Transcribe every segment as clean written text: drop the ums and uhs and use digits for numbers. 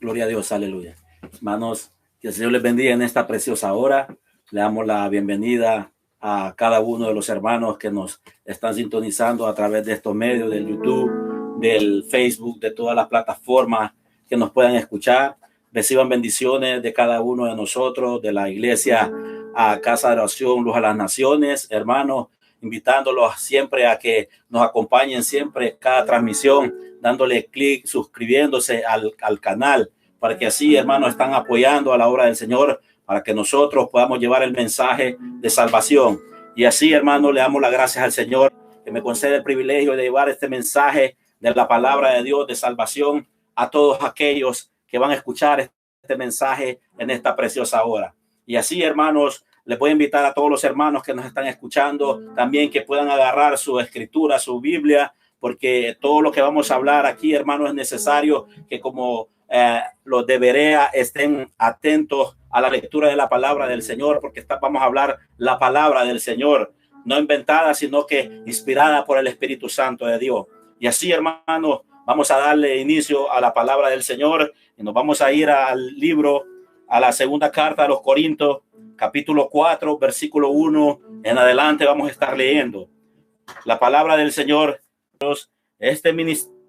Gloria a Dios, aleluya. Hermanos, que el Señor les bendiga en esta preciosa hora. Le damos la bienvenida a cada uno de los hermanos que nos están sintonizando a través de estos medios, del YouTube, del Facebook, de todas las plataformas que nos puedan escuchar. Reciban bendiciones de cada uno de nosotros, de la iglesia a Casa de Oración, Luz a las Naciones. Hermanos, invitándolos siempre a que nos acompañen siempre cada transmisión, dándole clic, suscribiéndose al canal, para que así, hermanos, están apoyando a la obra del Señor, para que nosotros podamos llevar el mensaje de salvación. Y así, hermanos, le damos las gracias al Señor que me concede el privilegio de llevar este mensaje de la palabra de Dios de salvación a todos aquellos que van a escuchar este mensaje en esta preciosa hora. Y así, hermanos, les voy a invitar a todos los hermanos que nos están escuchando también que puedan agarrar su escritura, su Biblia, porque todo lo que vamos a hablar aquí, hermanos, es necesario que como los de Berea estén atentos a la lectura de la palabra del Señor, porque vamos a hablar la palabra del Señor, no inventada, sino que inspirada por el Espíritu Santo de Dios. Y así, hermanos, vamos a darle inicio a la palabra del Señor y nos vamos a ir al libro, a la segunda carta a los Corintios, capítulo 4, versículo 1 en adelante. Vamos a estar leyendo la palabra del Señor. Este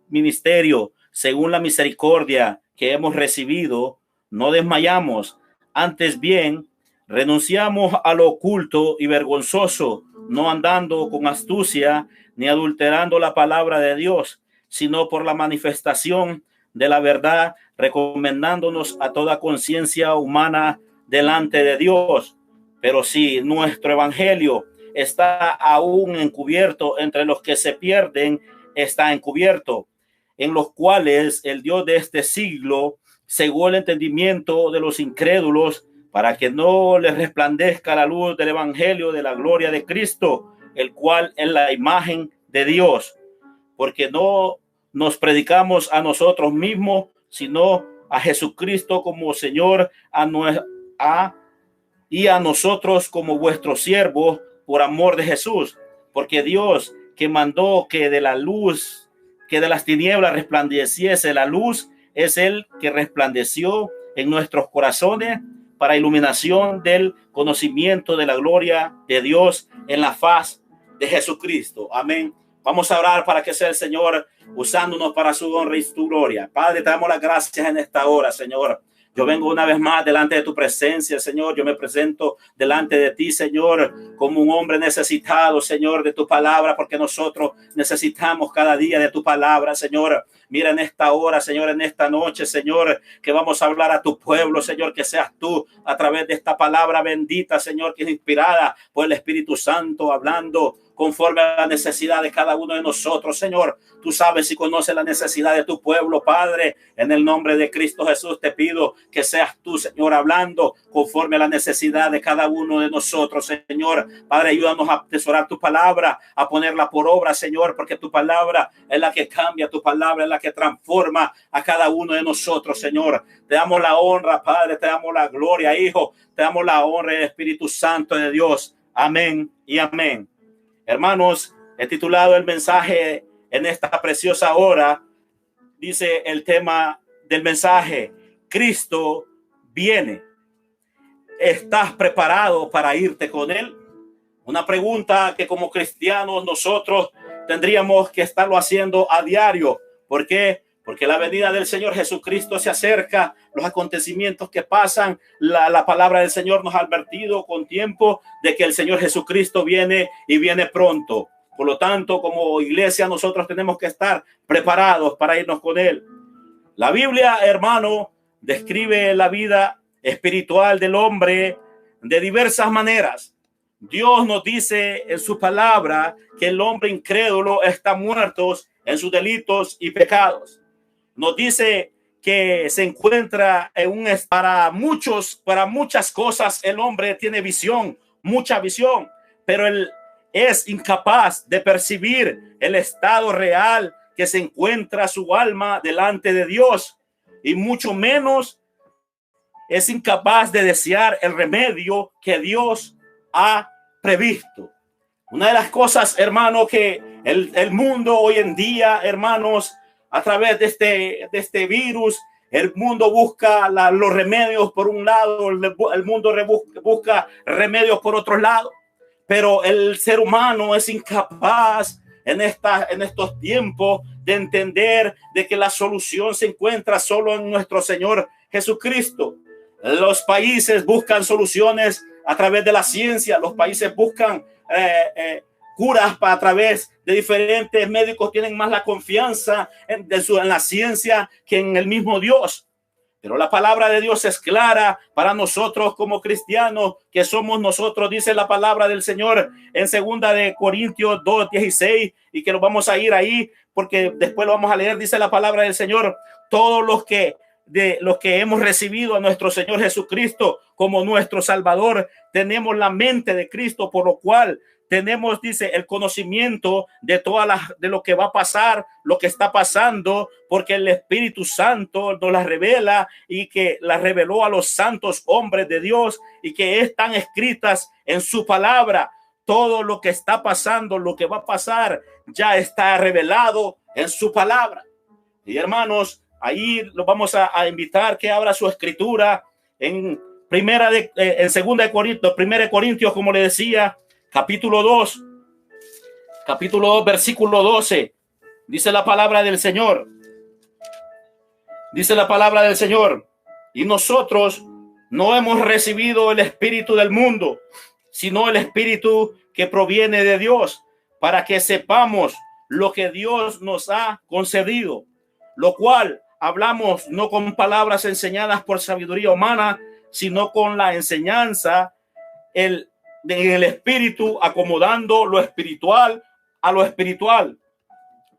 ministerio, según la misericordia que hemos recibido, no desmayamos, antes bien renunciamos a lo oculto y vergonzoso, no andando con astucia ni adulterando la palabra de Dios, sino por la manifestación de la verdad, recomendándonos a toda conciencia humana delante de Dios. Pero si nuestro evangelio está aún encubierto, entre los que se pierden está encubierto, en los cuales el Dios de este siglo cegó el entendimiento de los incrédulos, para que no les resplandezca la luz del evangelio de la gloria de Cristo, el cual es la imagen de Dios. Porque no nos predicamos a nosotros mismos, sino a Jesucristo como Señor, y a nosotros como vuestros siervos por amor de Jesús. Porque Dios, que mandó que de la luz, que de las tinieblas resplandeciese la luz, es el que resplandeció en nuestros corazones para iluminación del conocimiento de la gloria de Dios en la faz de Jesucristo. Amén. Vamos a orar para que sea el Señor usándonos para su honra y su gloria. Padre, te damos las gracias en esta hora, Señor. Yo vengo una vez más delante de tu presencia, Señor. Yo me presento delante de ti, Señor, como un hombre necesitado, Señor, de tu palabra, porque nosotros necesitamos cada día de tu palabra, Señor. Mira en esta hora, Señor, en esta noche, Señor, que vamos a hablar a tu pueblo, Señor, que seas tú a través de esta palabra bendita, Señor, que es inspirada por el Espíritu Santo, hablando conforme a la necesidad de cada uno de nosotros, Señor. Tú sabes y conoces la necesidad de tu pueblo, Padre. En el nombre de Cristo Jesús te pido que seas tú, Señor, hablando conforme a la necesidad de cada uno de nosotros, Señor. Padre, ayúdanos a atesorar tu palabra, a ponerla por obra, Señor, porque tu palabra es la que cambia, tu palabra es la que transforma a cada uno de nosotros, Señor. Te damos la honra, Padre, te damos la gloria, Hijo, te damos la honra del Espíritu Santo de Dios. Amén y amén. Hermanos, he titulado el mensaje en esta preciosa hora. Dice el tema del mensaje: Cristo viene. ¿Estás preparado para irte con él? Una pregunta que como cristianos nosotros tendríamos que estarlo haciendo a diario. ¿Por qué? Porque la venida del Señor Jesucristo se acerca, los acontecimientos que pasan, la palabra del Señor nos ha advertido con tiempo de que el Señor Jesucristo viene y viene pronto. Por lo tanto, como iglesia, nosotros tenemos que estar preparados para irnos con él. La Biblia, hermano, describe la vida espiritual del hombre de diversas maneras. Dios nos dice en su palabra que el hombre incrédulo está muerto en sus delitos y pecados. Nos dice que se encuentra en para muchas cosas el hombre tiene visión, mucha visión, pero él es incapaz de percibir el estado real que se encuentra su alma delante de Dios, y mucho menos es incapaz de desear el remedio que Dios ha previsto. Una de las cosas, hermano, que el mundo hoy en día, hermanos, a través de este virus, El mundo busca los remedios por un lado, el mundo busca remedios por otro lado, pero el ser humano es incapaz en estos tiempos de entender de que la solución se encuentra solo en nuestro Señor Jesucristo. Los países buscan soluciones a través de la ciencia, los países buscan curas a través de diferentes médicos, tienen más la confianza en la ciencia que en el mismo Dios. Pero la palabra de Dios es clara para nosotros como cristianos, que somos nosotros, dice la palabra del Señor en 2 de Corintios 2:16, y que lo vamos a ir ahí porque después lo vamos a leer. Dice la palabra del Señor: todos los que hemos recibido a nuestro Señor Jesucristo como nuestro Salvador, tenemos la mente de Cristo, por lo cual tenemos, dice, el conocimiento de de lo que va a pasar, lo que está pasando, porque el Espíritu Santo nos la revela, y que la reveló a los santos hombres de Dios, y que están escritas en su palabra. Todo lo que está pasando, lo que va a pasar, ya está revelado en su palabra. Y hermanos, ahí lo vamos a invitar que abra su escritura en segunda de Corintios, 1 Corintios, como le decía, capítulo 2, versículo 12. Dice la palabra del Señor. Dice la palabra del Señor: y nosotros no hemos recibido el espíritu del mundo, sino el espíritu que proviene de Dios, para que sepamos lo que Dios nos ha concedido, lo cual hablamos no con palabras enseñadas por sabiduría humana, sino con la enseñanza del espíritu, acomodando lo espiritual a lo espiritual.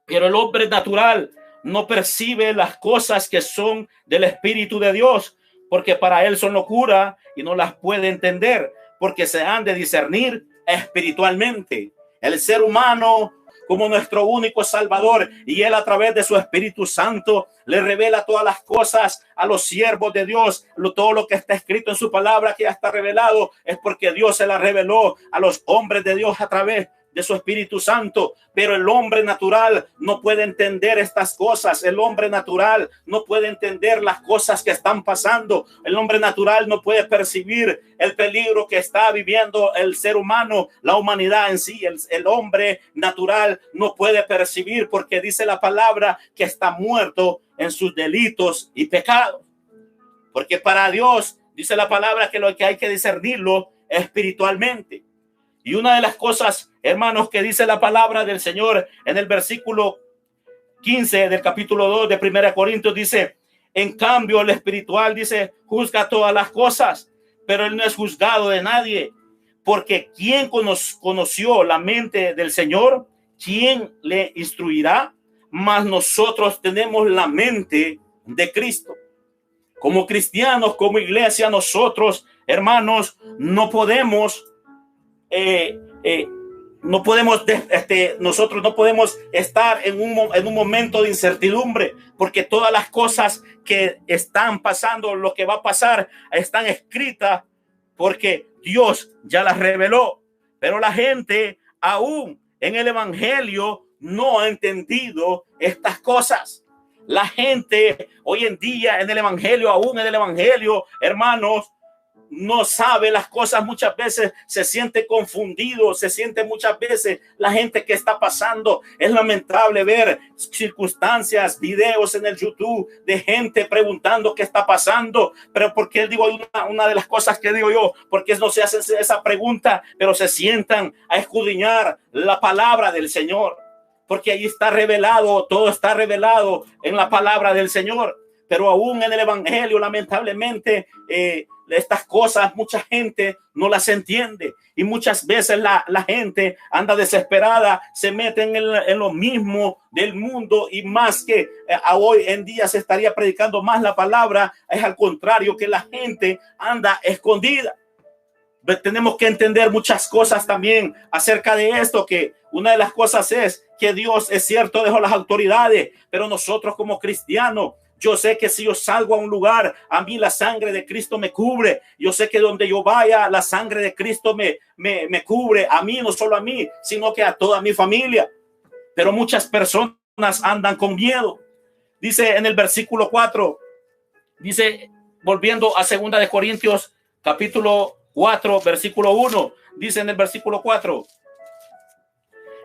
Pero el hombre natural no percibe las cosas que son del Espíritu de Dios, porque para él son locura y no las puede entender, porque se han de discernir espiritualmente. El ser humano, como nuestro único Salvador, y él a través de su Espíritu Santo le revela todas las cosas a los siervos de Dios. Todo lo que está escrito en su palabra, que ya está revelado, es porque Dios se la reveló a los hombres de Dios a través de su Espíritu Santo. Pero el hombre natural no puede entender estas cosas. El hombre natural no puede entender las cosas que están pasando. El hombre natural no puede percibir el peligro que está viviendo el ser humano, la humanidad en sí. El hombre natural no puede percibir, porque dice la palabra que está muerto en sus delitos y pecados. Porque para Dios, dice la palabra, que lo que hay que discernirlo espiritualmente. Y una de las cosas, hermanos, que dice la palabra del Señor en el versículo 15 del capítulo 2 de 1 Corintios, dice: en cambio, el espiritual, dice, juzga todas las cosas, pero él no es juzgado de nadie, porque ¿quién conoció la mente del Señor? ¿Quién le instruirá? Mas nosotros tenemos la mente de Cristo. Como cristianos, como iglesia, nosotros, hermanos, no podemos nosotros no podemos estar en un momento de incertidumbre, porque todas las cosas que están pasando, lo que va a pasar, están escritas porque Dios ya las reveló. Pero la gente aún en el evangelio no ha entendido estas cosas. La gente hoy en día en el evangelio, aún en el evangelio, hermanos, no sabe las cosas. Muchas veces se siente confundido, se siente muchas veces la gente que está pasando. Es lamentable ver circunstancias, videos en el YouTube de gente preguntando qué está pasando. Pero porque digo, una de las cosas que digo yo, porque no se hace esa pregunta, pero se sientan a escudriñar la palabra del Señor, porque ahí está revelado, todo está revelado en la palabra del Señor. Pero aún en el evangelio, lamentablemente, estas cosas mucha gente no las entiende, y muchas veces la gente anda desesperada, se meten en lo mismo del mundo, y más que hoy en día se estaría predicando más la palabra, es al contrario, que la gente anda escondida. Tenemos que entender muchas cosas también acerca de esto, que una de las cosas es que Dios, es cierto, dejó las autoridades, pero nosotros como cristianos, yo sé que si yo salgo a un lugar, a mí la sangre de Cristo me cubre. Yo sé que donde yo vaya, la sangre de Cristo me cubre. A mí, no solo a mí, sino que a toda mi familia. Pero muchas personas andan con miedo. Dice en el versículo 4, Dice, volviendo a 2 de Corintios, capítulo 4, versículo 1, dice en el versículo 4,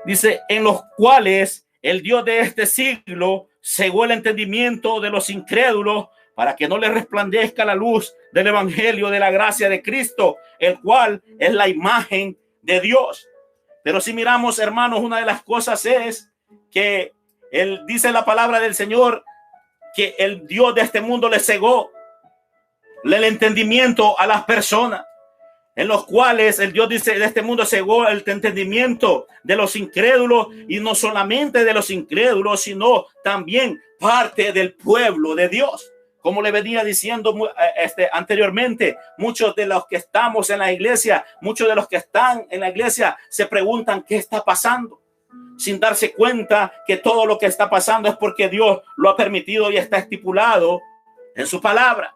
dice, en los cuales el Dios de este siglo cegó el entendimiento de los incrédulos para que no les resplandezca la luz del evangelio de la gracia de Cristo, el cual es la imagen de Dios. Pero si miramos, hermanos, una de las cosas es que él dice la palabra del Señor que el Dios de este mundo le cegó el entendimiento a las personas, en los cuales el Dios dice de este mundo cegó el entendimiento de los incrédulos, y no solamente de los incrédulos, sino también parte del pueblo de Dios. Como le venía diciendo anteriormente, muchos de los que estamos en la iglesia, muchos de los que están en la iglesia se preguntan qué está pasando, sin darse cuenta que todo lo que está pasando es porque Dios lo ha permitido y está estipulado en su palabra.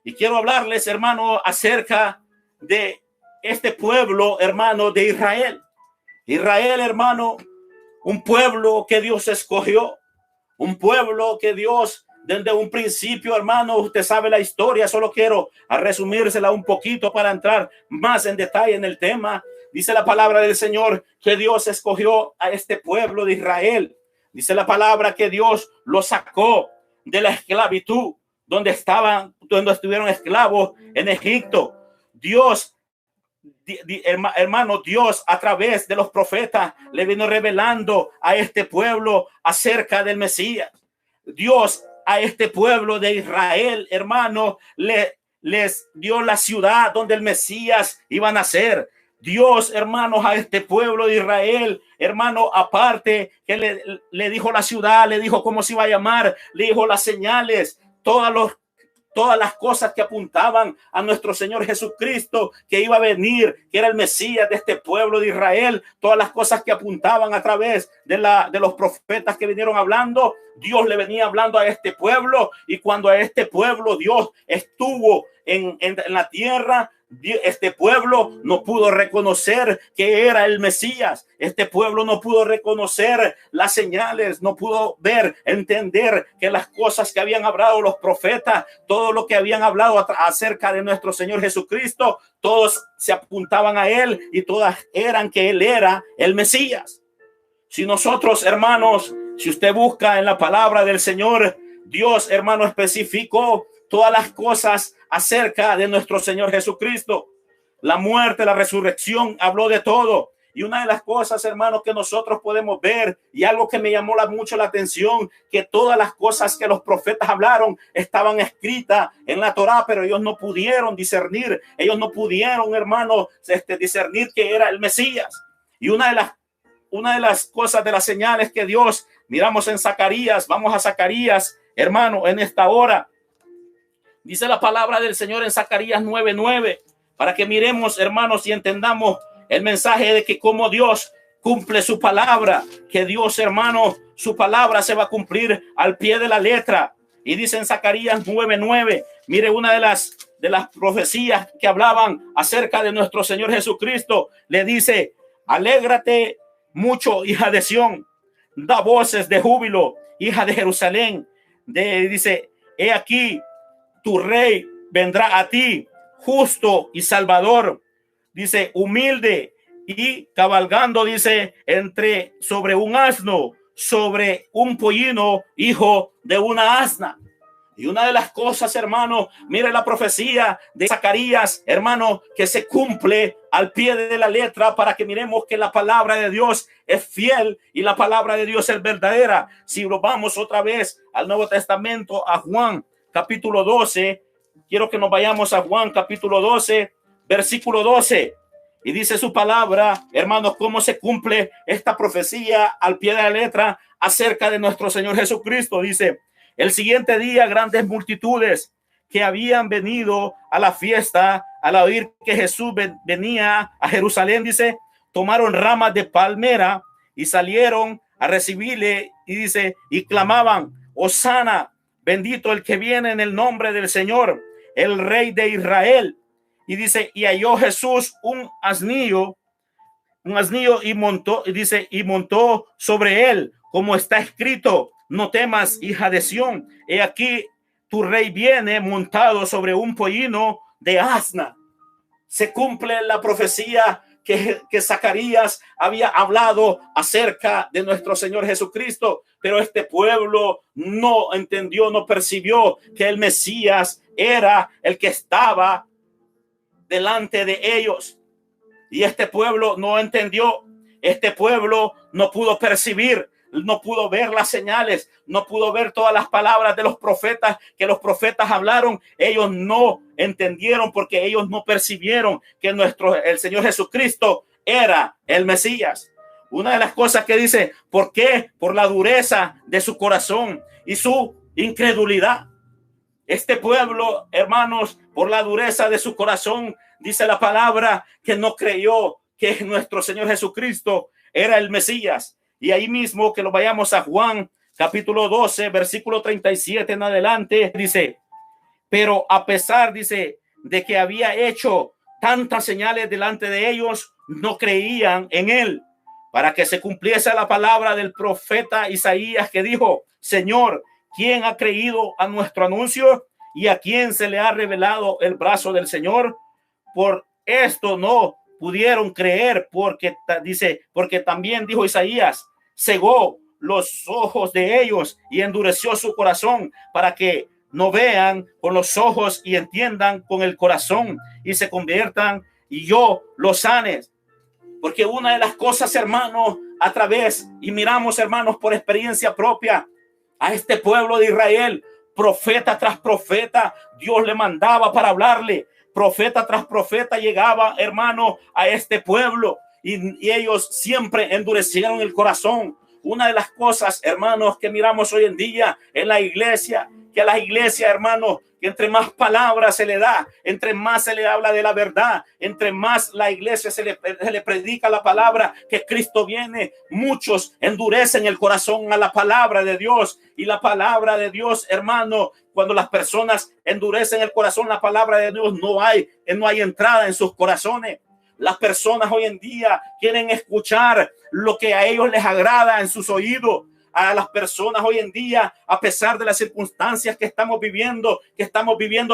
Y quiero hablarles, hermano, acerca de este pueblo, hermano, de Israel. Israel, hermano, un pueblo que Dios escogió, un pueblo que Dios desde un principio, hermano, usted sabe la historia, solo quiero resumírsela un poquito para entrar más en detalle en el tema. Dice la palabra del Señor que Dios escogió a este pueblo de Israel. Dice la palabra que Dios lo sacó de la esclavitud, donde estuvieron esclavos en Egipto. Dios, hermano, Dios a través de los profetas le vino revelando a este pueblo acerca del Mesías. Dios a este pueblo de Israel, hermano, les dio la ciudad donde el Mesías iba a nacer. Dios, hermanos, a este pueblo de Israel, hermano, aparte que le dijo la ciudad, le dijo cómo se iba a llamar, le dijo las señales, todas las cosas que apuntaban a nuestro Señor Jesucristo, que iba a venir, que era el Mesías de este pueblo de Israel, todas las cosas que apuntaban a través de los profetas que vinieron hablando. Dios le venía hablando a este pueblo, y cuando a este pueblo Dios estuvo en la tierra, este pueblo no pudo reconocer que era el Mesías. Este pueblo no pudo reconocer las señales, no pudo entender que las cosas que habían hablado los profetas, todo lo que habían hablado acerca de nuestro Señor Jesucristo, todos se apuntaban a él y todas eran que él era el Mesías. Si nosotros, hermanos, si usted busca en la palabra del Señor, Dios, hermano, especificó todas las cosas acerca de nuestro Señor Jesucristo. La muerte, la resurrección, habló de todo. Y una de las cosas, hermanos, que nosotros podemos ver, y algo que me llamó mucho la atención, que todas las cosas que los profetas hablaron estaban escritas en la Torá, pero ellos no pudieron discernir, hermanos, discernir que era el Mesías. Y una de las cosas, de las señales que Dios, miramos en Zacarías, vamos a Zacarías, hermano, en esta hora. Dice la palabra del Señor en Zacarías 9:9, para que miremos, hermanos, y entendamos el mensaje de que como Dios cumple su palabra, que Dios, hermano, su palabra se va a cumplir al pie de la letra. Y dice en Zacarías 9:9, mire una de las profecías que hablaban acerca de nuestro Señor Jesucristo. Le dice: alégrate mucho, hija de Sión, da voces de júbilo, hija de Jerusalén. Dice: he aquí, tu rey vendrá a ti, justo y salvador, dice, humilde y cabalgando, dice, sobre un asno, sobre un pollino, hijo de una asna. Y una de las cosas, hermano, mire la profecía de Zacarías, hermano, que se cumple al pie de la letra, para que miremos que la palabra de Dios es fiel y la palabra de Dios es verdadera. Si lo vamos otra vez al Nuevo Testamento, a Juan capítulo 12, quiero que nos vayamos a Juan capítulo 12, versículo 12. Y dice su palabra, hermanos, cómo se cumple esta profecía al pie de la letra acerca de nuestro Señor Jesucristo. Dice: el siguiente día, grandes multitudes que habían venido a la fiesta, al oír que Jesús venía a Jerusalén, dice, tomaron ramas de palmera y salieron a recibirle, y dice, y clamaban: Hosana, bendito el que viene en el nombre del Señor, el Rey de Israel. Y dice: y halló Jesús un asnillo y montó sobre él, como está escrito: no temas, hija de Sión, he aquí tu rey viene montado sobre un pollino de asna. Se cumple la profecía que Zacarías había hablado acerca de nuestro Señor Jesucristo, pero este pueblo no entendió, no percibió que el Mesías era el que estaba delante de ellos. Y este pueblo no entendió, este pueblo no pudo percibir, no pudo ver las señales, no pudo ver todas las palabras de los profetas que los profetas hablaron. Ellos no entendieron porque ellos no percibieron que el Señor Jesucristo era el Mesías. Una de las cosas que dice, ¿por qué? Por la dureza de su corazón y su incredulidad. Este pueblo, hermanos, por la dureza de su corazón, dice la palabra que no creyó que nuestro Señor Jesucristo era el Mesías. Y ahí mismo que lo vayamos a Juan capítulo 12, versículo 37 en adelante, dice, pero a pesar, dice, de que había hecho tantas señales delante de ellos, no creían en él, para que se cumpliese la palabra del profeta Isaías que dijo, Señor, ¿quién ha creído a nuestro anuncio y a quién se le ha revelado el brazo del Señor? Por esto no pudieron creer, porque también dijo Isaías, cegó los ojos de ellos y endureció su corazón para que no vean con los ojos y entiendan con el corazón y se conviertan y yo los sane. Porque una de las cosas, hermanos, a través, y miramos, hermanos, por experiencia propia, a este pueblo de Israel, profeta tras profeta, Dios le mandaba para hablarle. Profeta tras profeta llegaba, hermano, a este pueblo y ellos siempre endurecieron el corazón. Una de las cosas, hermanos, que miramos hoy en día en la iglesia, que a la iglesia, hermanos, que entre más palabras se le da, entre más se le habla de la verdad, entre más la iglesia se le predica la palabra que Cristo viene, muchos endurecen el corazón a la palabra de Dios. Y la palabra de Dios, hermano, cuando las personas endurecen el corazón, la palabra de Dios no hay entrada en sus corazones. Las personas hoy en día quieren escuchar lo que a ellos les agrada en sus oídos. A las personas hoy en día, a pesar de las circunstancias que estamos viviendo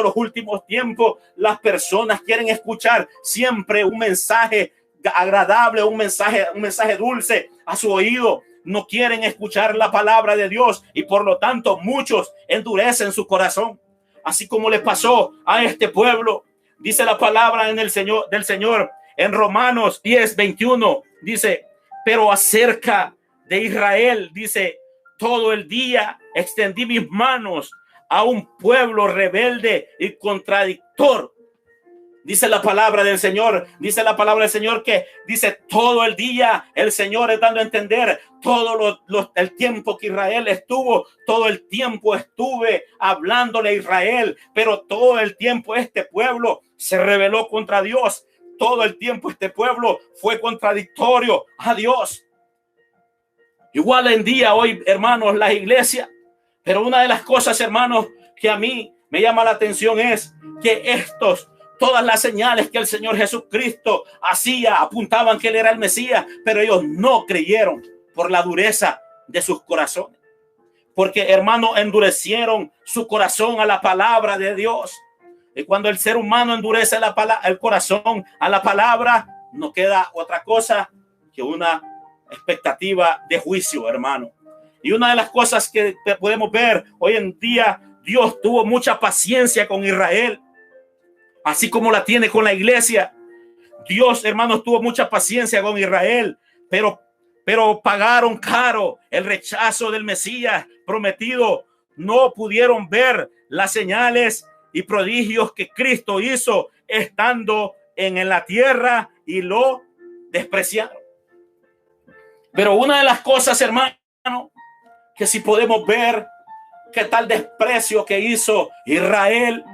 los últimos tiempos, las personas quieren escuchar siempre un mensaje agradable, un mensaje dulce a su oído. No quieren escuchar la palabra de Dios y por lo tanto muchos endurecen su corazón. Así como le pasó a este pueblo, dice la palabra del Señor en Romanos 10:21, dice, pero acerca de Israel, dice, todo el día extendí mis manos a un pueblo rebelde y contradictor. Dice la palabra del Señor, que dice todo el día el Señor es dando a entender todo el tiempo que Israel estuvo, todo el tiempo estuve hablándole a Israel, pero todo el tiempo este pueblo se rebeló contra Dios, todo el tiempo este pueblo fue contradictorio a Dios. Igual en día hoy, hermanos, la iglesia, pero una de las cosas, hermanos, que a mí me llama la atención es que todas las señales que el Señor Jesucristo hacía apuntaban que él era el Mesías, pero ellos no creyeron por la dureza de sus corazones. Porque, hermanos, endurecieron su corazón a la palabra de Dios. Y cuando el ser humano endurece el corazón a la palabra, no queda otra cosa que una expectativa de juicio, hermano. Y una de las cosas que podemos ver hoy en día, Dios tuvo mucha paciencia con Israel, así como la tiene con la iglesia. Dios, hermanos, tuvo mucha paciencia con Israel, pero pagaron caro el rechazo del Mesías prometido. No pudieron ver las señales y prodigios que Cristo hizo estando en la tierra y lo despreciaron. Pero una de las cosas, hermano, que si podemos ver qué tal desprecio que hizo Israel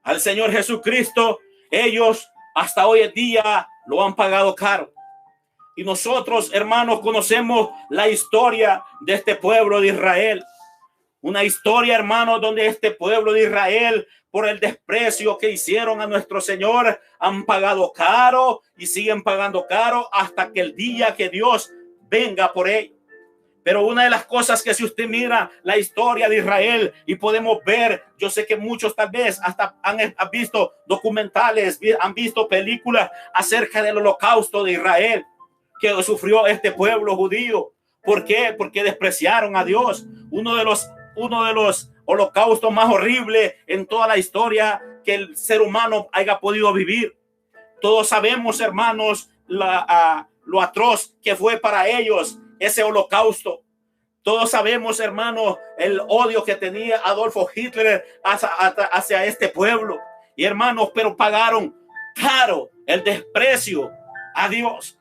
al Señor Jesucristo, ellos hasta hoy en día lo han pagado caro. Y nosotros, hermanos, conocemos la historia de este pueblo de Israel. Una historia, hermanos, donde este pueblo de Israel, por el desprecio que hicieron a nuestro Señor, han pagado caro y siguen pagando caro hasta que el día que Dios venga por ellos. Pero una de las cosas que si usted mira la historia de Israel y podemos ver, yo sé que muchos tal vez hasta han visto documentales, han visto películas acerca del holocausto de Israel que sufrió este pueblo judío. ¿Por qué? Porque despreciaron a Dios. Uno de los holocaustos más horribles en toda la historia que el ser humano haya podido vivir. Todos sabemos, hermanos, lo atroz que fue para ellos ese holocausto. Todos sabemos, hermanos, el odio que tenía Adolfo Hitler hacia este pueblo. Y hermanos, pero pagaron caro el desprecio a Dios.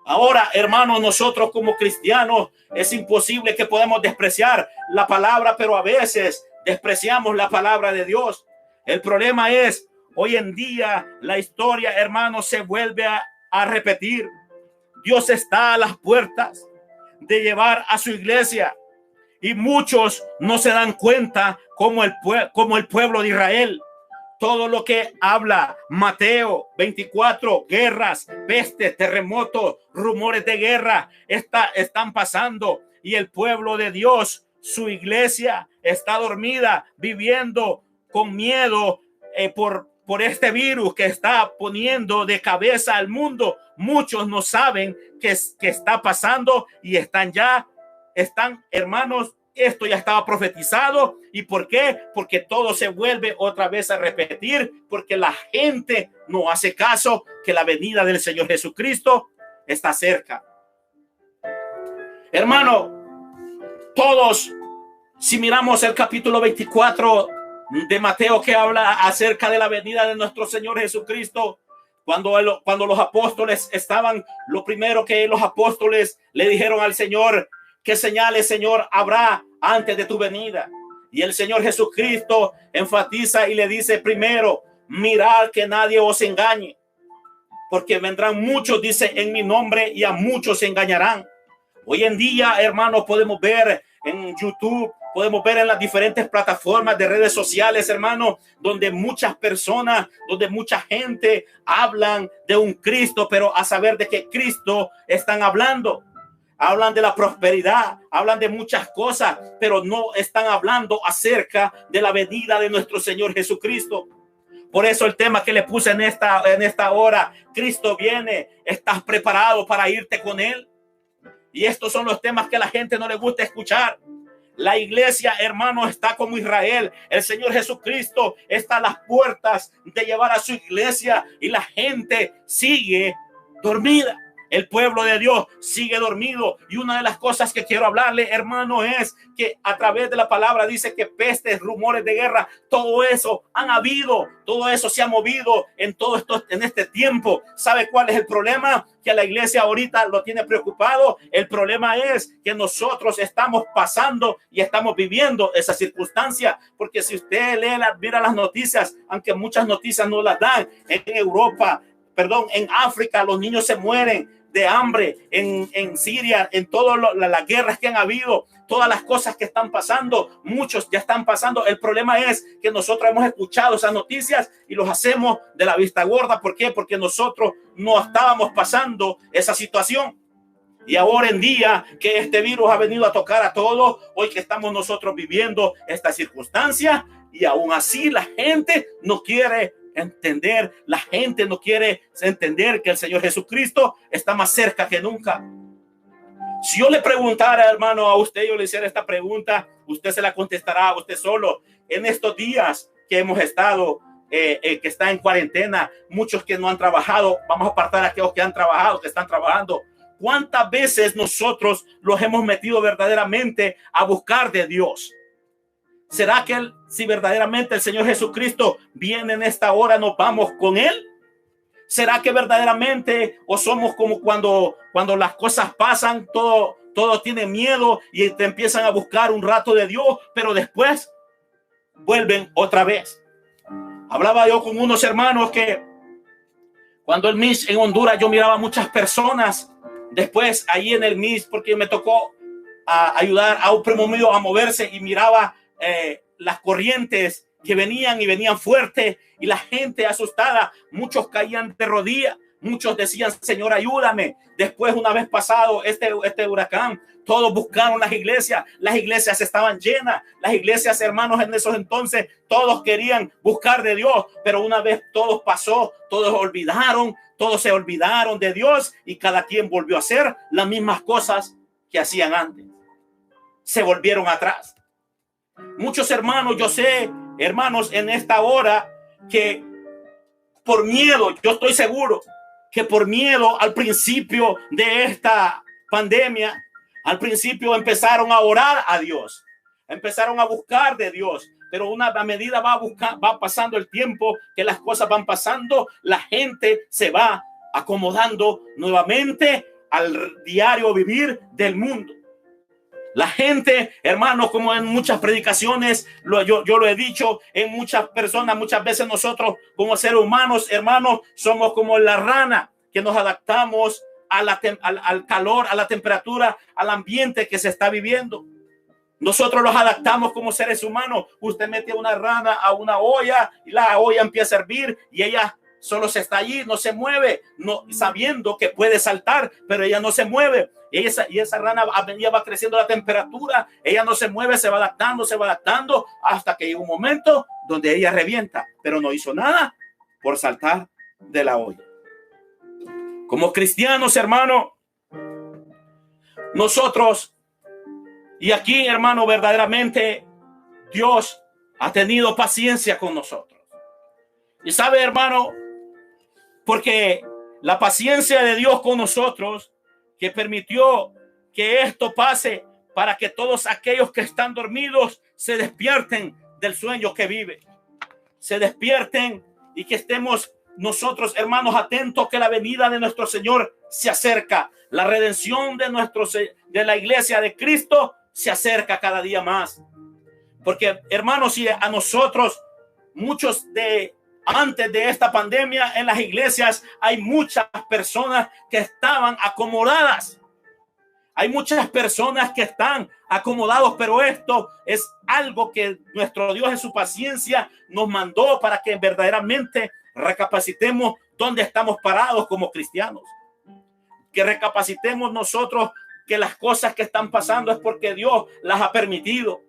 Ahora, hermanos, nosotros como cristianos es imposible que podamos despreciar la palabra, pero a veces despreciamos la palabra de Dios. El problema es, hoy en día, la historia, hermanos, se vuelve a repetir. Dios está a las puertas de llevar a su iglesia y muchos no se dan cuenta como el pueblo de Israel. Todo lo que habla Mateo 24, guerras, pestes, terremotos, rumores de guerra están pasando y el pueblo de Dios, su iglesia, está dormida, viviendo con miedo por este virus que está poniendo de cabeza al mundo. Muchos no saben qué está pasando y están, hermanos, esto ya estaba profetizado. ¿Y por qué? Porque todo se vuelve otra vez a repetir, porque la gente no hace caso que la venida del Señor Jesucristo está cerca. Hermano, todos, si miramos el capítulo 24 de Mateo, que habla acerca de la venida de nuestro Señor Jesucristo, cuando los apóstoles estaban, lo primero que los apóstoles le dijeron al Señor: ¿qué señales, Señor, habrá antes de tu venida? Y el Señor Jesucristo enfatiza y le dice: primero, mirad que nadie os engañe, porque vendrán muchos, dice, en mi nombre, y a muchos se engañarán. Hoy en día, hermanos, podemos ver en YouTube, podemos ver en las diferentes plataformas de redes sociales, hermanos, donde muchas personas, donde mucha gente hablan de un Cristo, pero a saber de qué Cristo están hablando. Hablan de la prosperidad, hablan de muchas cosas, pero no están hablando acerca de la venida de nuestro Señor Jesucristo. Por eso el tema que le puse en esta hora: Cristo viene, ¿estás preparado para irte con Él? Y estos son los temas que a la gente no le gusta escuchar. La iglesia, hermano, está como Israel. El Señor Jesucristo está a las puertas de llevar a su iglesia y la gente sigue dormida. El pueblo de Dios sigue dormido. Y una de las cosas que quiero hablarle, hermano, es que a través de la palabra dice que pestes, rumores de guerra, todo eso han habido, todo eso se ha movido en este tiempo. ¿Sabe cuál es el problema? Que la iglesia ahorita lo tiene preocupado. El problema es que nosotros estamos pasando y estamos viviendo esa circunstancia, porque si usted mira las noticias, aunque muchas noticias no las dan, en África los niños se mueren de hambre, en Siria, en todas las guerras que han habido, todas las cosas que están pasando, muchos ya están pasando. El problema es que nosotros hemos escuchado esas noticias y los hacemos de la vista gorda. ¿Por qué? Porque nosotros no estábamos pasando esa situación. Y ahora en día que este virus ha venido a tocar a todos, hoy que estamos nosotros viviendo esta circunstancia, y aún así la gente no quiere entender, la gente no quiere entender que el Señor Jesucristo está más cerca que nunca. Si yo le preguntara, hermano, a usted, yo le hiciera esta pregunta, usted se la contestará a usted solo. En estos días que hemos estado, que está en cuarentena, muchos que no han trabajado, vamos a apartar a aquellos que han trabajado, que están trabajando. ¿Cuántas veces nosotros los hemos metido verdaderamente a buscar de Dios? ¿Será que si verdaderamente el Señor Jesucristo viene en esta hora, nos vamos con Él? ¿Será que verdaderamente o somos como cuando las cosas pasan, todo tiene miedo y te empiezan a buscar un rato de Dios, pero después vuelven otra vez? Hablaba yo con unos hermanos que cuando el MIS en Honduras, yo miraba muchas personas después ahí en el MIS, porque me tocó ayudar a un primo mío a moverse y miraba las corrientes que venían fuertes y la gente asustada, muchos caían de rodillas, Muchos decían, Señor, ayúdame. Después, una vez pasado este huracán, todos buscaron las iglesias estaban llenas, las iglesias, hermanos, en esos entonces, todos querían buscar de Dios, pero una vez todo pasó, todos se olvidaron de Dios y cada quien volvió a hacer las mismas cosas que hacían antes. Se volvieron atrás. Muchos hermanos, yo sé, hermanos, en esta hora que por miedo, yo estoy seguro que por miedo al principio de esta pandemia, al principio empezaron a orar a Dios, empezaron a buscar de Dios, pero a medida va pasando el tiempo, que las cosas van pasando, la gente se va acomodando nuevamente al diario vivir del mundo. La gente, hermanos, como en muchas predicaciones, yo lo he dicho, en muchas personas, muchas veces nosotros como seres humanos, hermanos, somos como la rana, que nos adaptamos al calor, a la temperatura, al ambiente que se está viviendo. Nosotros los adaptamos como seres humanos. Usted mete una rana a una olla y la olla empieza a hervir y ella solo se está allí, no se mueve, no, sabiendo que puede saltar, pero ella no se mueve. Y esa rana va creciendo la temperatura, ella no se mueve, se va adaptando hasta que llega un momento donde ella revienta, pero no hizo nada por saltar de la olla. Como cristianos, hermano, nosotros, y aquí, hermano, verdaderamente Dios ha tenido paciencia con nosotros. Y sabe, hermano, porque la paciencia de Dios con nosotros, que permitió que esto pase para que todos aquellos que están dormidos se despierten del sueño que vive, se despierten y que estemos nosotros, hermanos, atentos que la venida de nuestro Señor se acerca. La redención de la iglesia de Cristo se acerca cada día más. Porque, hermanos, si a nosotros, antes de esta pandemia en las iglesias, hay muchas personas que estaban acomodadas. Hay muchas personas que están acomodados, pero esto es algo que nuestro Dios en su paciencia nos mandó para que verdaderamente recapacitemos dónde estamos parados como cristianos. Que recapacitemos nosotros que las cosas que están pasando es porque Dios las ha permitido.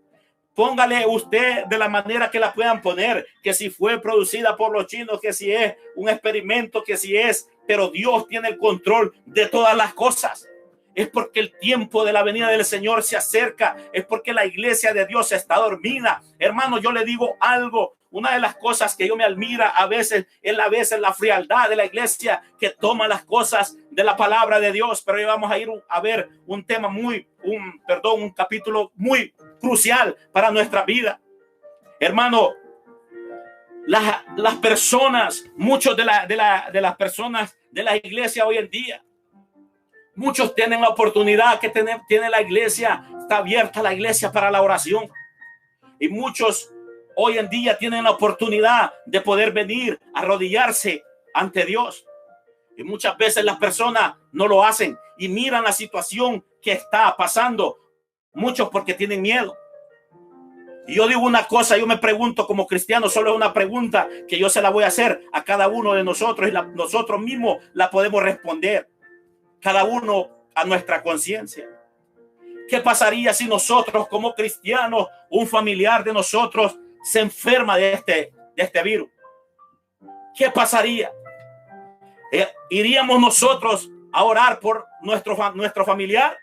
Póngale usted de la manera que la puedan poner, que si fue producida por los chinos, que si es un experimento, que si es, pero Dios tiene el control de todas las cosas. Es porque el tiempo de la venida del Señor se acerca, es porque la iglesia de Dios está dormida. Hermano, yo le digo algo. Una de las cosas que yo me admira a veces es la frialdad de la iglesia que toma las cosas de la palabra de Dios. Pero hoy vamos a ir a ver un tema un capítulo muy crucial para nuestra vida. Hermano, las personas, muchos de las personas de la iglesia hoy en día, muchos tienen la oportunidad que tiene la iglesia, está abierta la iglesia para la oración. Y muchos hoy en día tienen la oportunidad de poder venir a arrodillarse ante Dios. Y muchas veces las personas no lo hacen y miran la situación que está pasando. Muchos porque tienen miedo. Y yo digo una cosa, yo me pregunto como cristiano, solo es una pregunta que yo se la voy a hacer a cada uno de nosotros y nosotros mismos la podemos responder. Cada uno a nuestra conciencia. ¿Qué pasaría si nosotros como cristianos, un familiar de nosotros se enferma de este virus? ¿Qué pasaría? ¿Iríamos nosotros a orar por nuestro familiar?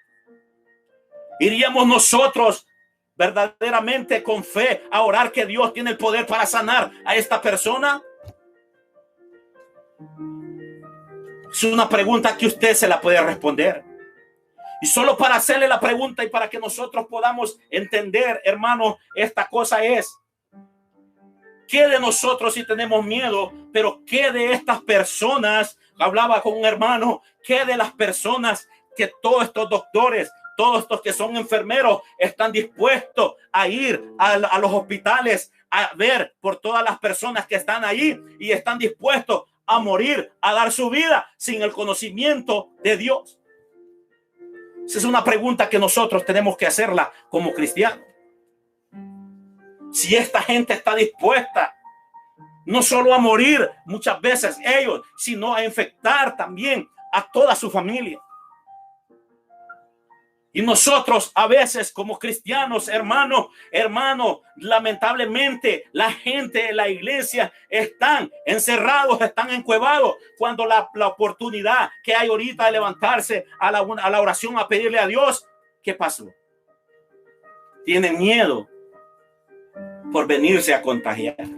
¿Iríamos nosotros verdaderamente con fe a orar que Dios tiene el poder para sanar a esta persona? Es una pregunta que usted se la puede responder. Y solo para hacerle la pregunta y para que nosotros podamos entender, hermano, esta cosa es: ¿qué de nosotros si tenemos miedo? Pero ¿qué de estas personas? Hablaba con un hermano, ¿qué de las personas que todos estos doctores, todos estos que son enfermeros, están dispuestos a ir a los hospitales a ver por todas las personas que están ahí y están dispuestos a morir, a dar su vida sin el conocimiento de Dios? Esa es una pregunta que nosotros tenemos que hacerla como cristianos. Si esta gente está dispuesta No solo a morir muchas veces ellos, sino a infectar también a toda su familia. Y nosotros a veces como cristianos, hermano, lamentablemente la gente en la iglesia están encerrados, están encuevados, cuando la oportunidad que hay ahorita de levantarse a la oración, a pedirle a Dios, ¿qué pasó? Tienen miedo por venirse a contagiar.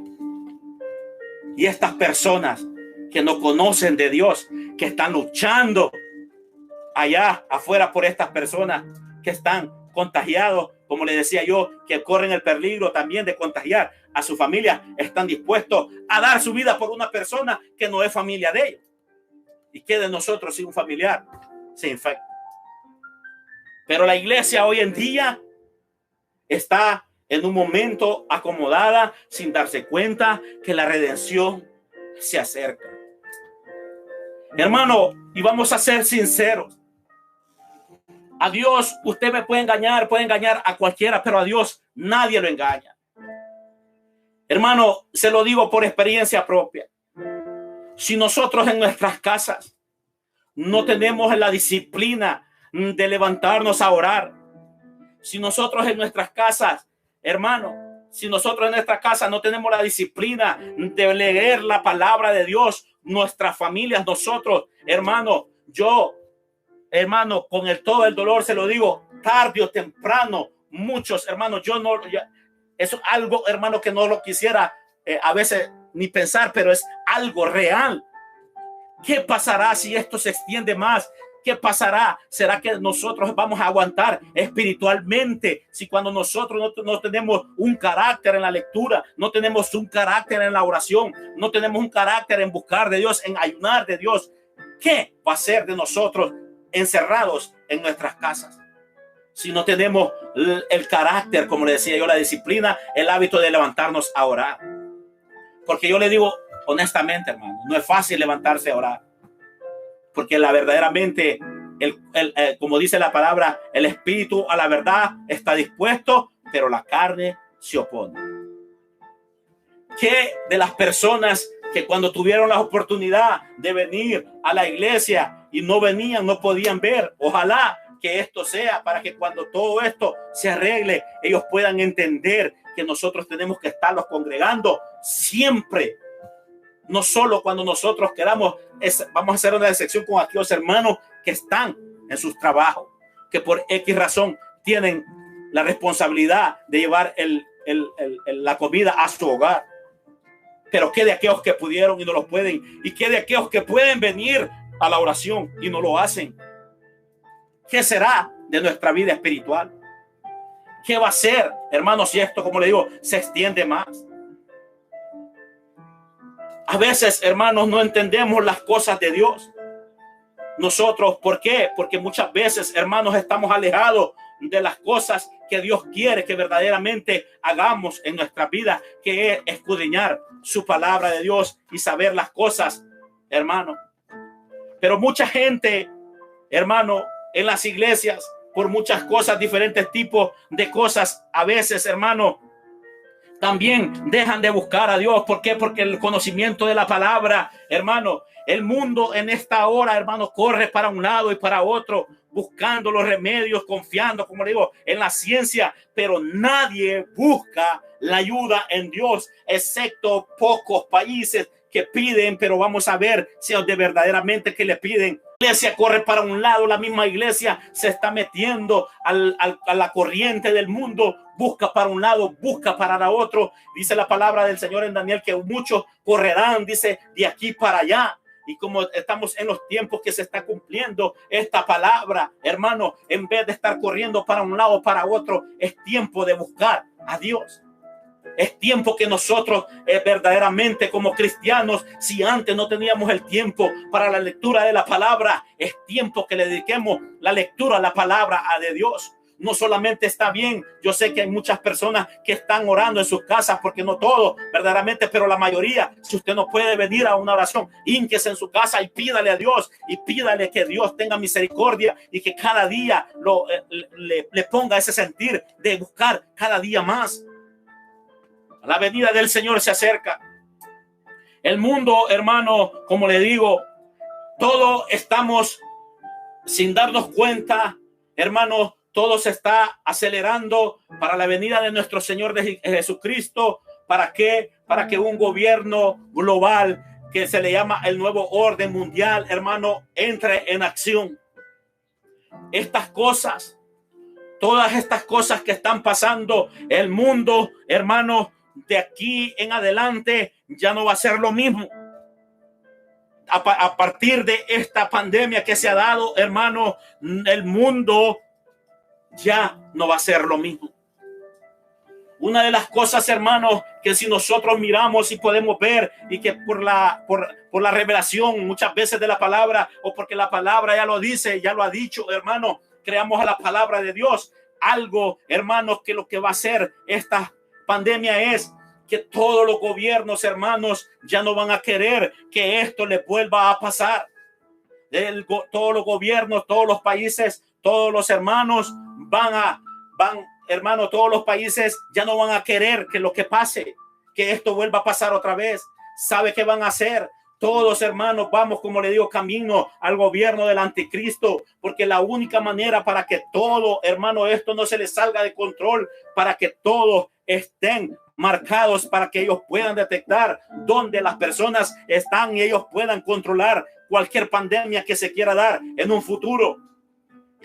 Y estas personas que no conocen de Dios, que están luchando allá afuera por estas personas que están contagiados, como les decía yo, que corren el peligro también de contagiar a su familia, están dispuestos a dar su vida por una persona que no es familia de ellos. Y que de nosotros, si un familiar se infecta. Pero la iglesia hoy en día está en un momento acomodada, sin darse cuenta que la redención se acerca. Hermano, y vamos a ser sinceros. A Dios usted me puede engañar a cualquiera, pero a Dios nadie lo engaña. Hermano, se lo digo por experiencia propia. Si nosotros en nuestras casas no tenemos la disciplina de levantarnos a orar, si nosotros en nuestras casas, hermano, si nosotros en nuestra casa no tenemos la disciplina de leer la palabra de Dios, nuestras familias, nosotros, hermano, con todo el dolor se lo digo, tarde o temprano, muchos hermanos, eso es algo, hermano, que no lo quisiera a veces ni pensar, pero es algo real. ¿Qué pasará si esto se extiende más? ¿Qué pasará? ¿Será que nosotros vamos a aguantar espiritualmente si cuando nosotros no tenemos un carácter en la lectura, no tenemos un carácter en la oración, no tenemos un carácter en buscar de Dios, en ayunar de Dios? ¿Qué va a ser de nosotros encerrados en nuestras casas si no tenemos el carácter, como le decía yo, la disciplina, el hábito de levantarnos a orar? Porque yo le digo honestamente, hermano, no es fácil levantarse a orar, porque verdaderamente, como dice la palabra, el espíritu a la verdad está dispuesto, pero la carne se opone. ¿Qué de las personas que cuando tuvieron la oportunidad de venir a la iglesia y no venían, no podían ver? Ojalá que esto sea para que cuando todo esto se arregle, ellos puedan entender que nosotros tenemos que estarlos congregando siempre. No solo cuando nosotros queramos, vamos a hacer una excepción con aquellos hermanos que están en sus trabajos, que por X razón tienen la responsabilidad de llevar la comida a su hogar. Pero ¿qué de aquellos que pudieron y no lo pueden? ¿Y qué de aquellos que pueden venir a la oración y no lo hacen? ¿Qué será de nuestra vida espiritual? ¿Qué va a ser, hermanos, si esto, como le digo, se extiende más? A veces, hermanos, no entendemos las cosas de Dios. Nosotros, ¿por qué? Porque muchas veces, hermanos, estamos alejados de las cosas que Dios quiere que verdaderamente hagamos en nuestra vida, que es escudriñar su palabra de Dios y saber las cosas, hermano. Pero mucha gente, hermano, en las iglesias, por muchas cosas, diferentes tipos de cosas, a veces, hermano, también dejan de buscar a Dios. ¿Por qué? Porque el conocimiento de la palabra, hermano, el mundo en esta hora, hermano, corre para un lado y para otro, buscando los remedios, confiando, como le digo, en la ciencia, pero nadie busca la ayuda en Dios, excepto pocos países que piden, pero vamos a ver si es de verdaderamente que le piden. La iglesia corre para un lado, la misma iglesia se está metiendo a la corriente del mundo, busca para un lado, busca para el otro. Dice la palabra del Señor en Daniel que muchos correrán, dice, de aquí para allá. Y como estamos en los tiempos que se está cumpliendo esta palabra, hermano, en vez de estar corriendo para un lado o para otro, es tiempo de buscar a Dios. Es tiempo que nosotros verdaderamente como cristianos, si antes no teníamos el tiempo para la lectura de la palabra, es tiempo que le dediquemos la lectura a la palabra de Dios. No solamente está bien, yo sé que hay muchas personas que están orando en sus casas, porque no todo verdaderamente, pero la mayoría, si usted no puede venir a una oración, hínquese en su casa y pídale a Dios, y pídale que Dios tenga misericordia y que cada día le ponga ese sentir de buscar cada día más. La venida del Señor se acerca. El mundo, hermano, como le digo, todos estamos sin darnos cuenta, hermano, todo se está acelerando para la venida de nuestro Señor de Jesucristo. ¿Para qué? Para que un gobierno global que se le llama el nuevo orden mundial, hermano, entre en acción. Estas cosas, todas estas cosas que están pasando, el mundo, hermano, de aquí en adelante ya no va a ser lo mismo. A partir de esta pandemia que se ha dado, hermano, el mundo ya no va a ser lo mismo. Una de las cosas, hermanos, que si nosotros miramos y podemos ver, y que por la revelación muchas veces de la palabra, o porque la palabra ya lo dice, ya lo ha dicho, hermano, creamos a la palabra de Dios. Algo, hermanos, que lo que va a hacer esta pandemia es que todos los gobiernos, hermanos, ya no van a querer que esto les vuelva a pasar. Todos los gobiernos, todos los países, todos los hermanos hermano, todos los países ya no van a querer que lo que pase, que esto vuelva a pasar otra vez. ¿Sabe qué van a hacer? Todos, hermanos, vamos, como le digo, camino al gobierno del anticristo, porque la única manera para que todo, hermano, esto no se les salga de control, para que todos estén marcados, para que ellos puedan detectar dónde las personas están y ellos puedan controlar cualquier pandemia que se quiera dar en un futuro.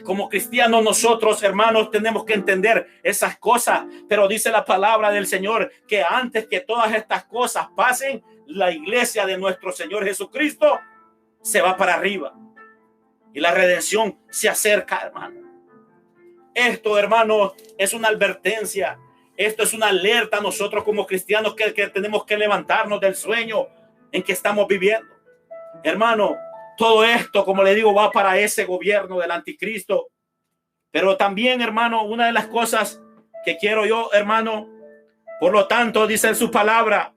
Como cristianos nosotros, hermanos, tenemos que entender esas cosas, pero dice la palabra del Señor que antes que todas estas cosas pasen, la iglesia de nuestro Señor Jesucristo se va para arriba y la redención se acerca, hermano. Esto, hermano, es una advertencia. Esto es una alerta a nosotros como cristianos que tenemos que levantarnos del sueño en que estamos viviendo. Hermano, todo esto, como le digo, va para ese gobierno del anticristo. Pero también, hermano, una de las cosas que quiero yo, hermano, por lo tanto, dice su palabra,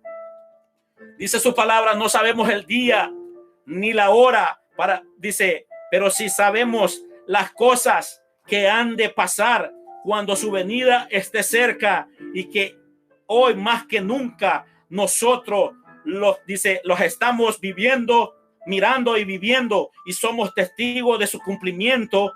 no sabemos el día ni la hora dice, pero si sabemos las cosas que han de pasar cuando su venida esté cerca, y que hoy más que nunca nosotros los estamos viviendo, mirando y viviendo, y somos testigos de su cumplimiento.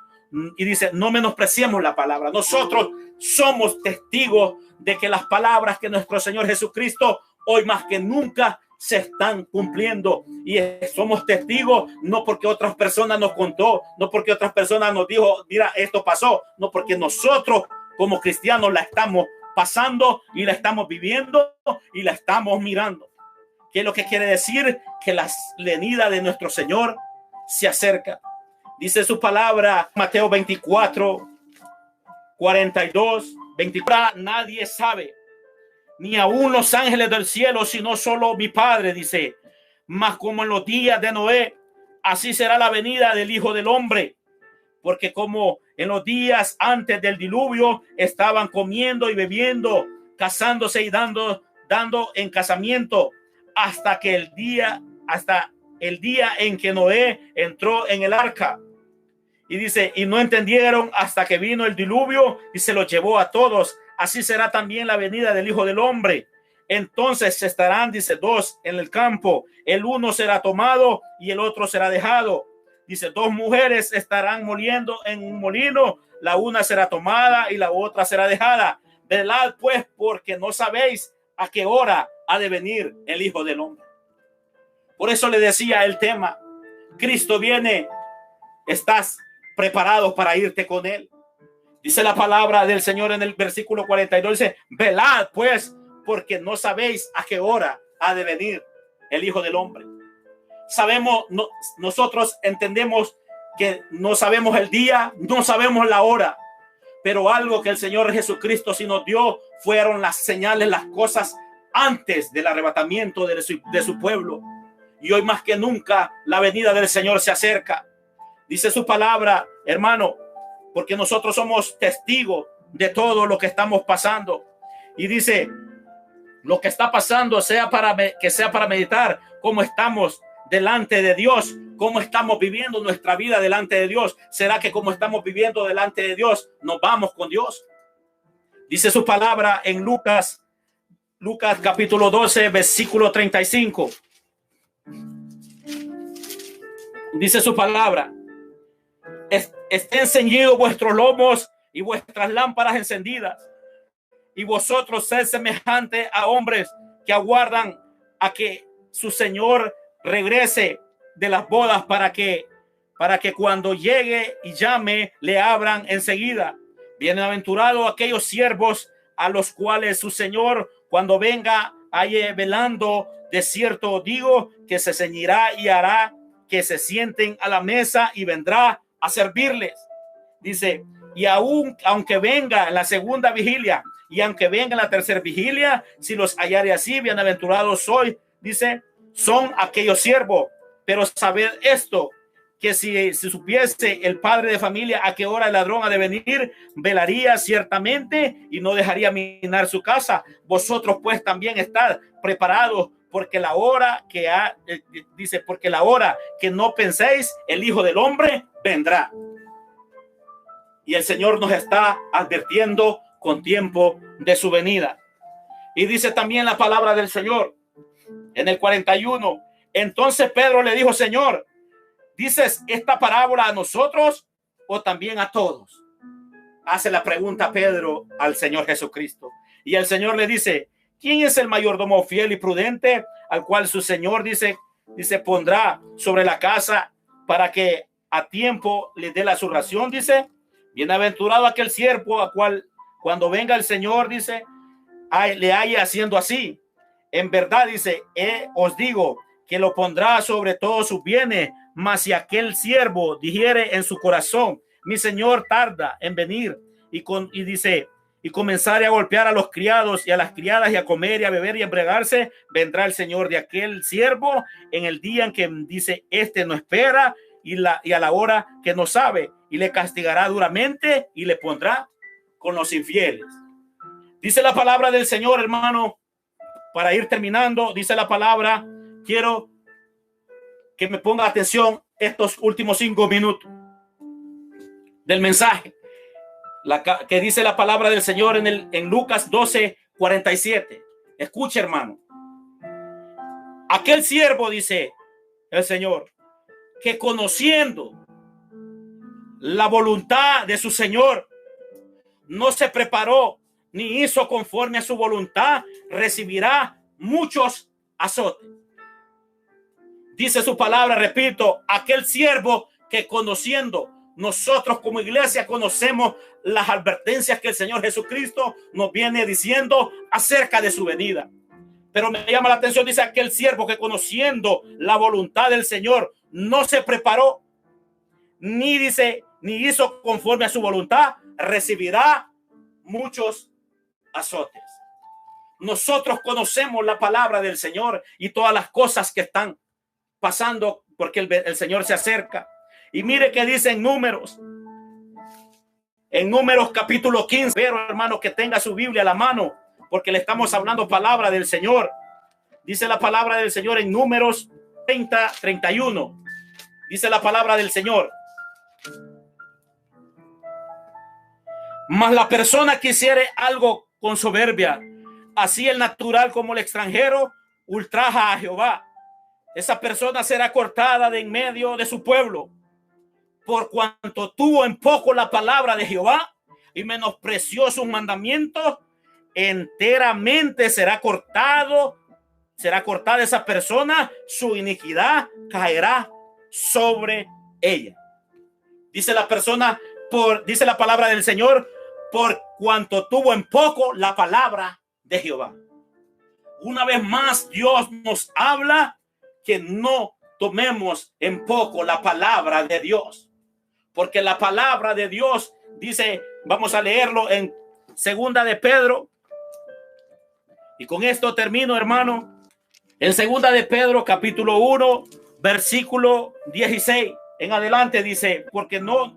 Y dice, no menospreciemos la palabra. Nosotros somos testigos de que las palabras que nuestro Señor Jesucristo hoy más que nunca se están cumpliendo, y somos testigos no porque otras personas nos contó, no porque otras personas nos dijo, mira, esto pasó, no, porque nosotros como cristianos la estamos pasando y la estamos viviendo y la estamos mirando. ¿Qué es lo que quiere decir? Que la venida de nuestro Señor se acerca. Dice su palabra, Mateo 24, 42, 24. Nadie sabe, ni aún los ángeles del cielo, sino solo mi Padre, dice. Mas como en los días de Noé, así será la venida del Hijo del Hombre. Porque como en los días antes del diluvio estaban comiendo y bebiendo, casándose y dando en casamiento, hasta el día en que Noé entró en el arca. Y dice, y no entendieron hasta que vino el diluvio y se los llevó a todos. Así será también la venida del Hijo del Hombre. Entonces estarán, dice, dos en el campo. El uno será tomado y el otro será dejado. Dice, dos mujeres estarán moliendo en un molino. La una será tomada y la otra será dejada. Velad pues, porque no sabéis a qué hora ha de venir el Hijo del Hombre. Por eso le decía el tema, Cristo viene, ¿estás preparado para irte con él? Dice la palabra del Señor en el versículo 42, dice, velad pues, porque no sabéis a qué hora ha de venir el Hijo del Hombre. Nosotros entendemos que no sabemos el día, no sabemos la hora, pero algo que el Señor Jesucristo sí nos dio fueron las señales, las cosas antes del arrebatamiento de su pueblo. Y hoy más que nunca la venida del Señor se acerca. Dice su palabra, hermano, porque nosotros somos testigos de todo lo que estamos pasando. Y dice, lo que está pasando sea para meditar cómo estamos delante de Dios, cómo estamos viviendo nuestra vida delante de Dios. ¿Será que como estamos viviendo delante de Dios, nos vamos con Dios? Dice su palabra en Lucas capítulo 12, versículo 35. Dice su palabra: estén ceñidos vuestros lomos y vuestras lámparas encendidas, y vosotros sed semejante a hombres que aguardan a que su Señor regrese de las bodas, para que cuando llegue y llame, le abran enseguida. Bienaventurados aquellos siervos a los cuales su Señor, cuando venga, halle velando. De cierto digo que se ceñirá y hará que se sienten a la mesa y vendrá a servirles. Dice: y aunque venga en la segunda vigilia y aunque venga en la tercera vigilia, si los hallare así, bienaventurados soy. Dice: son aquellos siervos. Pero sabed esto, que si supiese el padre de familia a qué hora el ladrón ha de venir, velaría ciertamente y no dejaría minar su casa. Vosotros pues también estad preparados, porque la hora que dice, porque la hora que no penséis, el Hijo del Hombre vendrá. Y el Señor nos está advirtiendo con tiempo de su venida. Y dice también la palabra del Señor en el 41: entonces Pedro le dijo: Señor, ¿dices esta parábola a nosotros o también a todos? Hace la pregunta Pedro al Señor Jesucristo. Y el Señor le dice: ¿quién es el mayordomo fiel y prudente, al cual su Señor dice pondrá sobre la casa para que a tiempo le dé la su ración? Dice: bienaventurado aquel siervo a cual cuando venga el Señor, dice, le haya haciendo así. En verdad, dice, os digo que lo pondrá sobre todos sus bienes. Mas si aquel siervo dijere en su corazón: mi Señor tarda en venir, y comenzare a golpear a los criados y a las criadas, y a comer y a beber y a embriagarse, vendrá el Señor de aquel siervo en el día en que dice este no espera, y a la hora que no sabe, y le castigará duramente y le pondrá con los infieles. Dice la palabra del Señor, hermano, para ir terminando. Dice la palabra, quiero que me ponga atención estos últimos 5 minutos del mensaje, que dice la palabra del Señor en Lucas 12:47. Escuche, hermano. Aquel siervo, dice el Señor, que conociendo la voluntad de su Señor, no se preparó ni hizo conforme a su voluntad, recibirá muchos azotes. Dice su palabra, repito, aquel siervo que conociendo, nosotros como iglesia conocemos las advertencias que el Señor Jesucristo nos viene diciendo acerca de su venida. Pero me llama la atención, dice aquel siervo que conociendo la voluntad del Señor no se preparó, ni hizo conforme a su voluntad, recibirá muchos azotes. Nosotros conocemos la palabra del Señor y todas las cosas que están pasando, porque el Señor se acerca. Y mire que dice en Números capítulo 15. Pero hermano, que tenga su Biblia a la mano, porque le estamos hablando palabra del Señor. Dice la palabra del Señor en Números 30:31. Dice la palabra del Señor: mas la persona que hiciere algo con soberbia, así el natural como el extranjero, ultraja a Jehová, esa persona será cortada de en medio de su pueblo. Por cuanto tuvo en poco la palabra de Jehová y menospreció sus mandamientos, enteramente será cortada esa persona, su iniquidad caerá sobre ella. Dice la palabra del Señor: por cuanto tuvo en poco la palabra de Jehová. Una vez más, Dios nos habla que no tomemos en poco la palabra de Dios, porque la palabra de Dios dice, vamos a leerlo en segunda de Pedro, y con esto termino, hermano. En segunda de Pedro capítulo 1 versículo 16 en adelante dice: porque no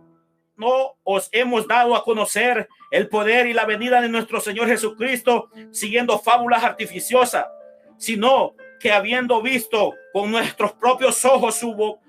os hemos dado a conocer el poder y la venida de nuestro Señor Jesucristo siguiendo fábulas artificiosas, sino que habiendo visto con nuestros propios ojos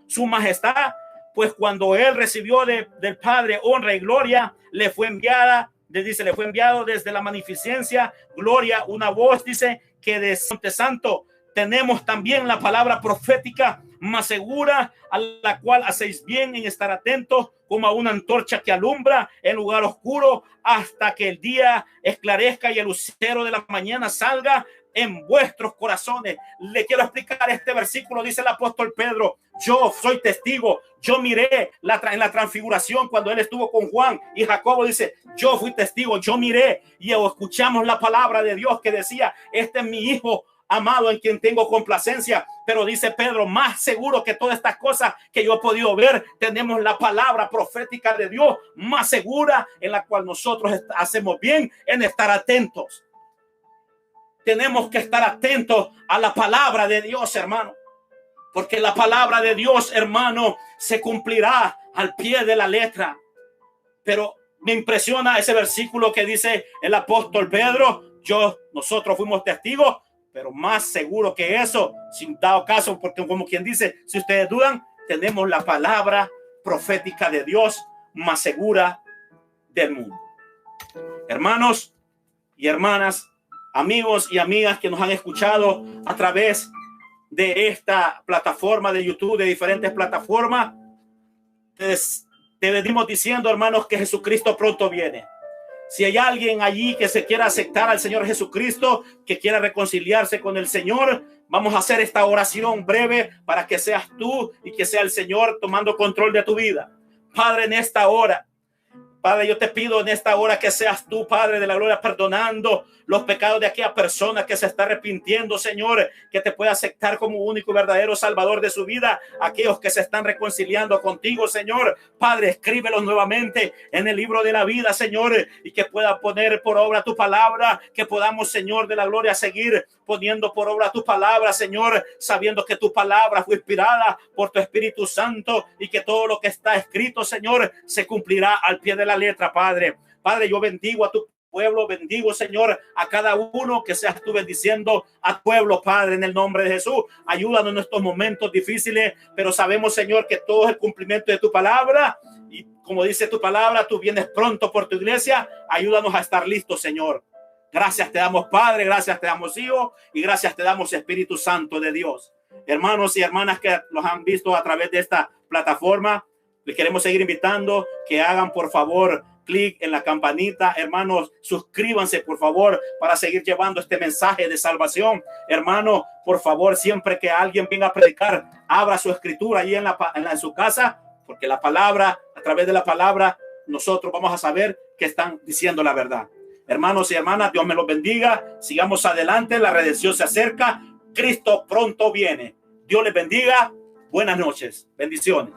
su majestad, pues cuando él recibió del Padre honra y gloria, le fue enviado desde la magnificencia, gloria, una voz, dice, que de Santo tenemos también la palabra profética más segura, a la cual hacéis bien en estar atentos como a una antorcha que alumbra en lugar oscuro hasta que el día esclarezca y el lucero de la mañana salga en vuestros corazones. Le quiero explicar este versículo. Dice el apóstol Pedro: yo soy testigo, yo miré en la transfiguración cuando él estuvo con Juan y Jacobo. Dice: yo fui testigo, yo miré, y escuchamos la palabra de Dios que decía: este es mi hijo amado en quien tengo complacencia. Pero dice Pedro: más seguro que todas estas cosas que yo he podido ver, tenemos la palabra profética de Dios más segura, en la cual nosotros hacemos bien en estar atentos. Tenemos que estar atentos a la palabra de Dios, hermano, porque la palabra de Dios, hermano, se cumplirá al pie de la letra. Pero me impresiona ese versículo que dice el apóstol Pedro: nosotros fuimos testigos, pero más seguro que eso, sin dado caso, porque como quien dice, si ustedes dudan, tenemos la palabra profética de Dios más segura del mundo. Hermanos y hermanas, amigos y amigas que nos han escuchado a través de esta plataforma de YouTube, de diferentes plataformas, te venimos diciendo, hermanos, que Jesucristo pronto viene. Si hay alguien allí que se quiera aceptar al Señor Jesucristo, que quiera reconciliarse con el Señor, vamos a hacer esta oración breve para que seas tú y que sea el Señor tomando control de tu vida. Padre, en esta hora, Padre, yo te pido en esta hora que seas tú, Padre de la gloria, perdonando los pecados de aquella persona que se está arrepintiendo, Señor, que te pueda aceptar como único y verdadero Salvador de su vida. Aquellos que se están reconciliando contigo, Señor, Padre, escríbelos nuevamente en el libro de la vida, Señor, y que pueda poner por obra tu palabra, que podamos, Señor de la gloria, seguir poniendo por obra tu palabra, Señor, sabiendo que tu palabra fue inspirada por tu Espíritu Santo y que todo lo que está escrito, Señor, se cumplirá al pie de la letra, Padre. Padre, yo bendigo a tu pueblo, bendigo, Señor, a cada uno, que seas tú bendiciendo a tu pueblo, Padre, en el nombre de Jesús. Ayúdanos en estos momentos difíciles, pero sabemos, Señor, que todo es el cumplimiento de tu palabra, y como dice tu palabra, tú vienes pronto por tu iglesia. Ayúdanos a estar listos, Señor. Gracias te damos, Padre, gracias te damos, Hijo, y gracias te damos, Espíritu Santo de Dios. Hermanos y hermanas que los han visto a través de esta plataforma, les queremos seguir invitando que hagan, por favor, clic en la campanita. Hermanos, suscríbanse, por favor, para seguir llevando este mensaje de salvación. Hermano, por favor, siempre que alguien venga a predicar, abra su escritura ahí en su casa, porque la palabra, a través de la palabra, nosotros vamos a saber que están diciendo la verdad. Hermanos y hermanas, Dios me los bendiga. Sigamos adelante, la redención se acerca. Cristo pronto viene. Dios les bendiga. Buenas noches. Bendiciones.